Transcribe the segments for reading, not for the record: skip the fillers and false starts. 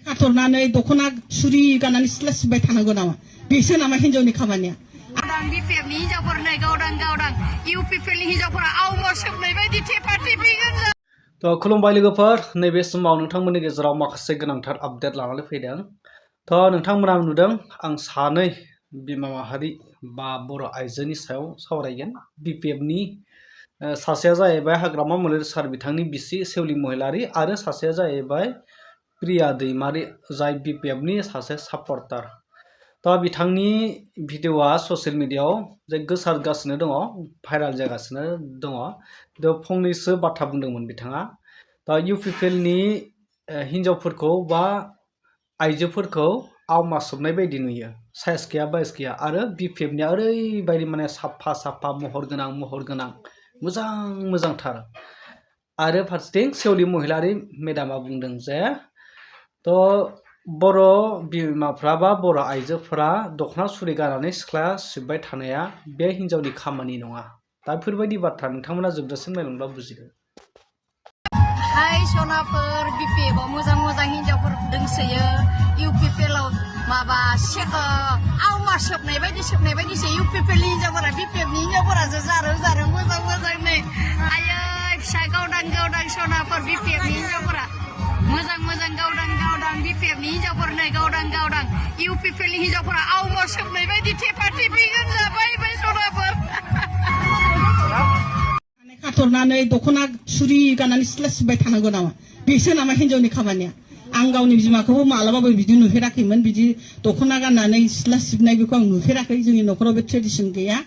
खाथरनानै दख'ना सुरि गाननानै सिथ्ला सिबबाय थानांगौ नामा? बेसो नामा हिनजावनि खामानिया? गावदां बिपिएफनि हिनजावफोर नै गावदां इउपिपिएलनि हिनजावफोरा आवमा सोबनाय बायदि थेफा थेफिगोन। खुलुमबाय लोगोफोर, नैबे समाव नोंथांमोननि गेजेराव माखासे गोनांथार आपडेट लानानै फैदों। नोंथांमोना नुदों आं सानै बिमा माहारि बा बर' आइजोनि सायाव सावरायगोन। बिपिएफनि सासेया जाहैबाय हाग्रामा मलिर सार बिथांनि बिसि सेवलि महिलारि आरो सासेया जाहैबाय प्रिया दैमारि, जाय बिपिएफनि सासे सापर्टार। बिथांनि भिडिअआ ससियेल मिडियायाव जे गोसारगासिनो दङ, भाइराल जागासिनो दङ। फंनैसो बाथ्रा बुंदोंमोन बिथाङा। इउपिपिएलनि हिनजावफोरखौ बा आइजोफोरखौ आवमा सोबनाय बायदि नुयो, साइस गैया बाइस गैया, आरो बिपिएफनिया ओरैबायदि माने साफा साफा महर गोनां मोजां मोजांथार। आरो फारसेथिं सेवलि महिलारि मेडामा बुंदों जे बर' बिमाफ्रा बा बर' आइजोफोरा दख'ना सुरि गाननानै सिख्ला सिबबाय थानाया बे हिनजावनि खामानि नङा। बेफोरबायदि बाथ्रा नोंथांमोना जोबजासिम नायलांब्ला बुजिगोन। हाय सनाफोर, बिपिएफआव मोजां हिनजावफोर दोंसोयो। इउपिपिएलआव माबा आवमा सोबनाय बायदिसो इउपिपिएलनि हिनजावफोरा, बिपिएफनि हिनजावफोरासो जारो मोजां नै। आयै फिसा गावदां सनाफोर, बिपिएफनि हिनजावफोरा मोजां गावदां बिपिएफनि हिनजावफोर नै गावदां इउपिपिएलनि हिनजावफोरा आवमा सोबनाय बायदि थेफा थेफिगोन जाबाय सनाफोर। खाथरनानै दख'ना सुरि गाननानै सिथ्ला सिबबाय थानांगौ नामा? बेसो नामा हिनजावनि खामानिया? आं गावनि बिमाखौबो मालाबाबो बिदि नुफेराखैमोन, बिदि दख'ना गाननानै सिथ्ला सिबनाय बेखौ आं नुफेराखै। जोंनि न'खराव बे ट्रेडिसन गैया।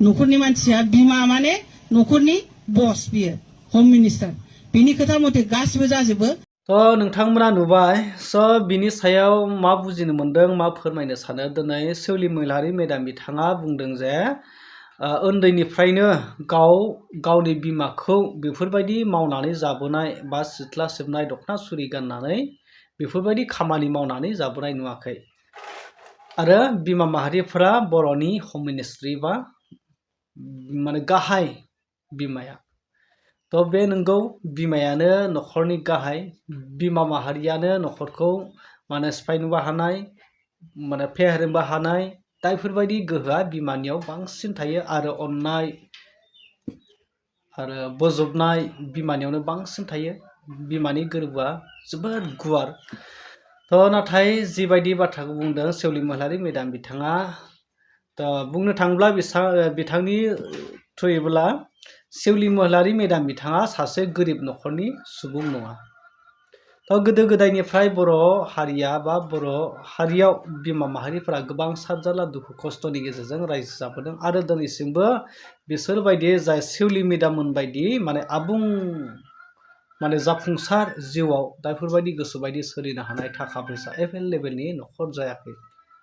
न'खरनि मानसिया बिमा माने न'खरनि बस, बियो हम मिनिस्टार, बिनि खोथा मथे गासिबो जाजोबो। नोंथांमोना नुबाय। बिनि सायाव मा बुजिनो मोन्दों, मा फोरमायनो सानो? दिनै सेवलि महिलारि मेडाम बिथाङा बुंदों जे उन्दैनिफ्रायनो गावनि बिमाखौ बेफोरबायदि मावनानै जाबोनाय बा सिथ्ला सिबनाय, दख'ना सुरि गाननानै बेफोरबायदि खामानि मावनानै जाबोनाय नुवाखै। आरो बिमा माहारिफोरा बर'नि हम मिनिस्ट्रि बा माने गाहाय बिमाया। बे नंगौ, बिमायानो न'खरनि गाहाय, बिमा माहारियानो न'खरखौ माने सिफायनोबो हानाय, माने फेहेरनोबो हानाय। बेफोरबायदि गोहोआ बिमानियाव बांसिन थायो, आरो अननाय आरो बोजबनाय बिमानियावनो बांसिन थायो। बिमानि गोरबोआ जोबोद गुवार। नाथाय जिबायदि बाथ्राखौ बुंदों सेवलि महिलारि मेडाम बिथाङा, बुंनो थाङोब्ला बिथांनि थ्रुयैब्ला सेवलि महिलारि मेडाम बिथाङा सासे गोरिब न'खरनि सुबुं नङा। गोदो गोदायनिफ्राय बर' हारिया बा बर' हारियाव बिमा माहारिफोरा गोबां सारजारला दुखु खस्थ'नि गेजेरजों रायजो जाबोदों, आरो दिनैसिमबो बिसोरबायदि जाय सेवलि मेडाममोन बायदि माने आबुं माने जाफुंसार जिउआव बेफोरबायदि गोसोबायदि सोलिनो हानाय थाखा फैसा एभेलेबेलनि न'खर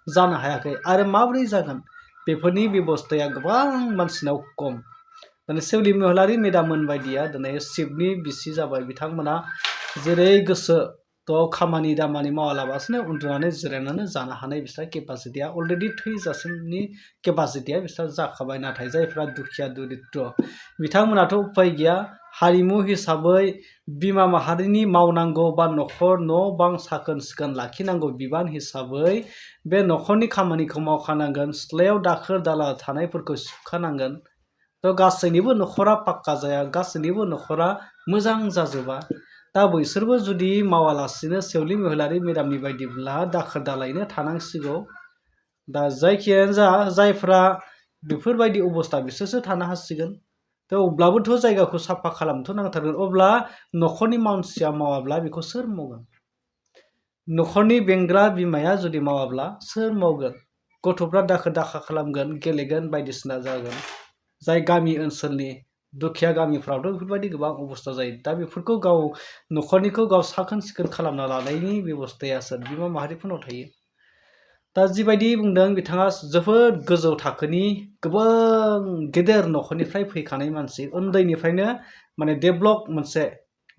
जानो हायाखै। आरो माबोरै जागोन, बेफोरनि बेबस्थाया गोबां मानसिनाव खम। माने सेवलि महिलारि मेडाममोन बायदिया दिनै चिफनि बिसि जाबाय। बिथांमोना जेरै गोसो खामानि दामानि मावालाबासिनो उन्दुनानै जिरायनानै जानो हानाय बिस्रा केपासिटिया अलरेडि थैजासिमनि केपासिटिया बिस्रा जाखाबाय। नाथाय जायफ्रा दुखिया दरिद्र, बिथांमोनाथ' उपाय गैया। हारिमु हिसाबै बिमा माहारिनि मावनांगौ बा न' बां साखोन सिखोन लाखिनांगौ बिबान हिसाबै बे न'खरनि खामानिखौ मावखानांगोन, सिथ्लायाव दाखोर दाला थानायफोरखौ सिबखानांगोन। गासैनिबो न'खरा पाक्का जाया, गासैनिबो न'खरा मोजां जाजोबा। बैसोरबो जुदि मावालासिनो सेवलि महिलारि मेडामनि बायदिब्ला दाखोर दालायैनो थानांसिगौ। जायखियानो जा, जायफ्रा बेफोरबायदि अबस्था बिसोरसो थानो हासिगोन। अब्लाबोथ' जायगाखौ साफा खालामनोथ' नांथारगोन। अब्ला न'खरनि मानसिया मावाब्ला बेखौ सोर मावगोन? न'खरनि बेंग्रा बिमाया जुदि मावाब्ला सोर मावगोन? गथ'फ्रा दाखोर दाखा खालामगोन, गेलेगोन, बायदिसिना जागोन। जाय गामि ओनसोलनि दुखिया गामिफ्रावथ' बेफोरबायदि गोबां अबस्था जायो। बेफोरखौ गाव न'खरनिखौ गाव साखोन सिखोन खालामना लानायनि बेबस्थाया सोर? बिमा माहारिफोरनाव थायो। जिबायदि बुंदों बिथाङा जोबोद गोजौ थाखोनि गोबां गेदेर न'खरनिफ्राय फैखानाय मानसि, उन्दैनिफ्रायनो माने डेभलप मोनसे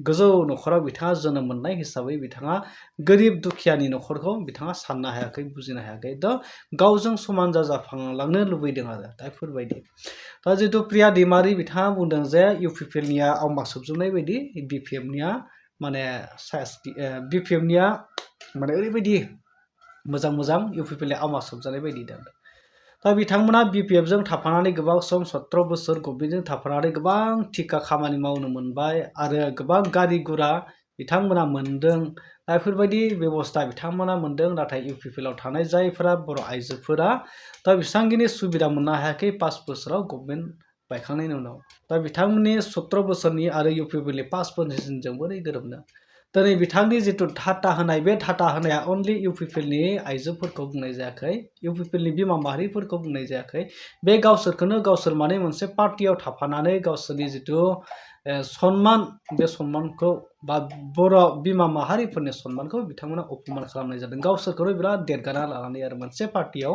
गोजौ न'खराव बिथाङा जोनोम मोननाय हिसाबै बिथाङा गोरिब दुखियानि न'खरखौ बिथाङा साननो हायाखै, बुजिनो हायाखै। गावजों समान जाफालांनो लुबैदों आरो बेफोरबायदि। जितु प्रिया दैमारि बिथाङा बुंदों जे इउपिपिएलनिया आवमा सोबजोबनाय बायदि बिपिएफनिया माने BPF-निया माने ओरैबायदि मोजां मोजां UPPL आवमा सोबजानाय बायदि दा दा बिथांमोना BPF-जों थाफानानै गोबां सम 17 बोसोर गभर्नमेन्टजों थाफानानै गोबां थिका खामानि मावनो मोनबाय आरो गोबां गारि गुरा बिथांमोना मोनदों दा बेफोरबायदि बेबस्था बिथांमोना मोनदों नाथाय UPPL-आव थानाय जायफोरा बर' आइजोफोरा दा बेसेबांखिनि सुबिदा मोननो हायाखै 5 बोसोराव गभर्नमेन्ट बायखांनायनि उनाव दा बिथांमोननि 17 बोसोरनि आरो UPPL-नि 5 बोसोरजों बोरै गोरोबनो दिनै बिथांनि जिथु थाटा होनाय बे थाटा होनाया अनलि UPPL-नि आइजोफोरखौ बुंनाय जायाखै UPPL-नि बिमा माहारिफोरखौ बुंनाय जायाखै बे गावसोरखौनो गावसोर माने मोनसे पार्टियाव थाफानानै गावसोरनि जिथु सन्मान बे सन्मानखौ बा बर' बिमा माहारिफोरनि सन्मानखौ बिथांमोना अपमान खालामनाय जादों गावसोरखौनो बिराद देरगाना लानानै आरो मोनसे पार्टियाव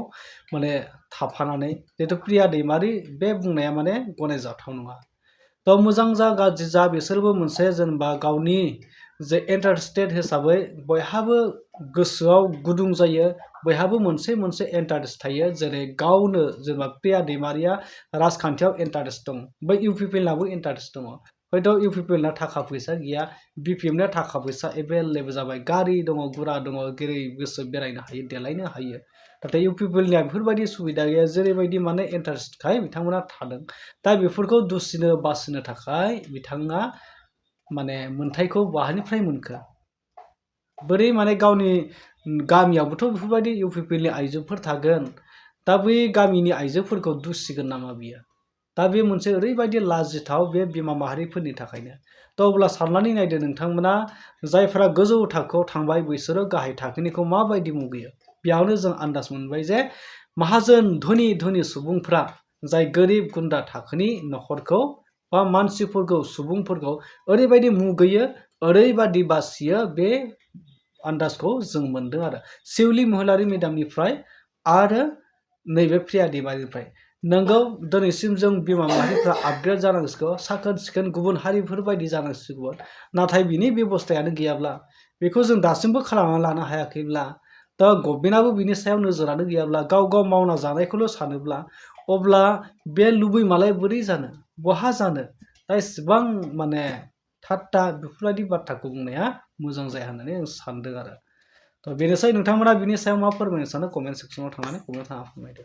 माने थाफानानै जिथु प्रिया दैमारि बे बुंनाया माने गनायजाथाव नङा थ' मोजां जा गाज्रि जा बिसोरबो मोनसे जेनेबा गावनि जे इन्टारेस्टेड हिसाबै बयहाबो गोसोआव गुदुं जायो बयहाबो मोनसे मोनसे इन्टारेस्ट थायो जेरै गावनो जेनेबा प्रिया दैमारिया राजखान्थियाव इन्टारेस्ट दं बै UPPL-नाबो इन्टारेस्ट दङ हयथ' UPPL-ना थाखा फैसा गैया BPF-ना थाखा फैसा एभेलेबल जाबाय गारि दङ गुरा दङ जेरै गोसो बेरायनो हायो देलायनो हायो नाथाय UPPL-निया बेफोरबायदि सुबिदा गैया जेरैबायदि माने इन्टारेस्टखाय बिथांमोना थादों दा बेफोरखौ दुसिनो बासिनो थाखाय बिथाङा माने मोनथायखौ बहानिफ्राय मोनखो बोरै माने गावनि गामियावबोथ' बेफोरबायदि UPPL-नि आइजोफोर थागोन दा बै गामिनि आइजोफोरखौ दुसिगोन नामा बियो दा बे मोनसे ओरैबायदि लाजिथाव बे बिमा माहारिफोरनि थाखायनो थ' अब्ला साननानै नायदो नोंथांमोना जायफोरा गोजौ थाखोआव थांबाय बैसोरो गाहाय थाखोनिखौ माबायदि मुगैयो बेयावनो जों आन्दाज मोनबाय जे माहाजोन धोनि धोनि सुबुंफ्रा जाय गोरिब गुन्द्रा थाखोनि न'खरखौ बा मानसिफोरखौ सुबुंफोरखौ ओरैबायदि मुगैयो ओरैबायदि बासियो बे आन्दाजखौ जों मोनदों आरो सेउलि महिलारि मेदामनिफ्राय आरो नैबे प्रिया दैमारिनिफ्राय नोंगौ दिनैसिम जों बिमा माहारिफ्रा आपग्रेड जानांसिगौ साखोन सिखोन गुबुन हारिफोर बायदि जानांसिगौ नाथाय बिनि बेबस्थायानो गैयाब्ला बेखौ जों दासिमबो खालामना लानो हायाखैब्ला दा गभर्नमेन्टआबो बिनि सायाव नोजोरानो गैयाब्ला गाव गाव मावना जानायखौल' सानोब्ला अब्ला बे लुबैमालाय बोरै जानो बहा जानो दा एसेबां माने थाट्टा बेफोरबायदि बाथ्राखौ बुंनाया मोजां जाया होननानै आं सानदों आरो थ' बेनोसै नोंथांमोना बिनि सायाव मा फोरमायनो सानो कमेन्ट सेक्सनाव थांनानै कमेन्ट खालामना फोरमायदो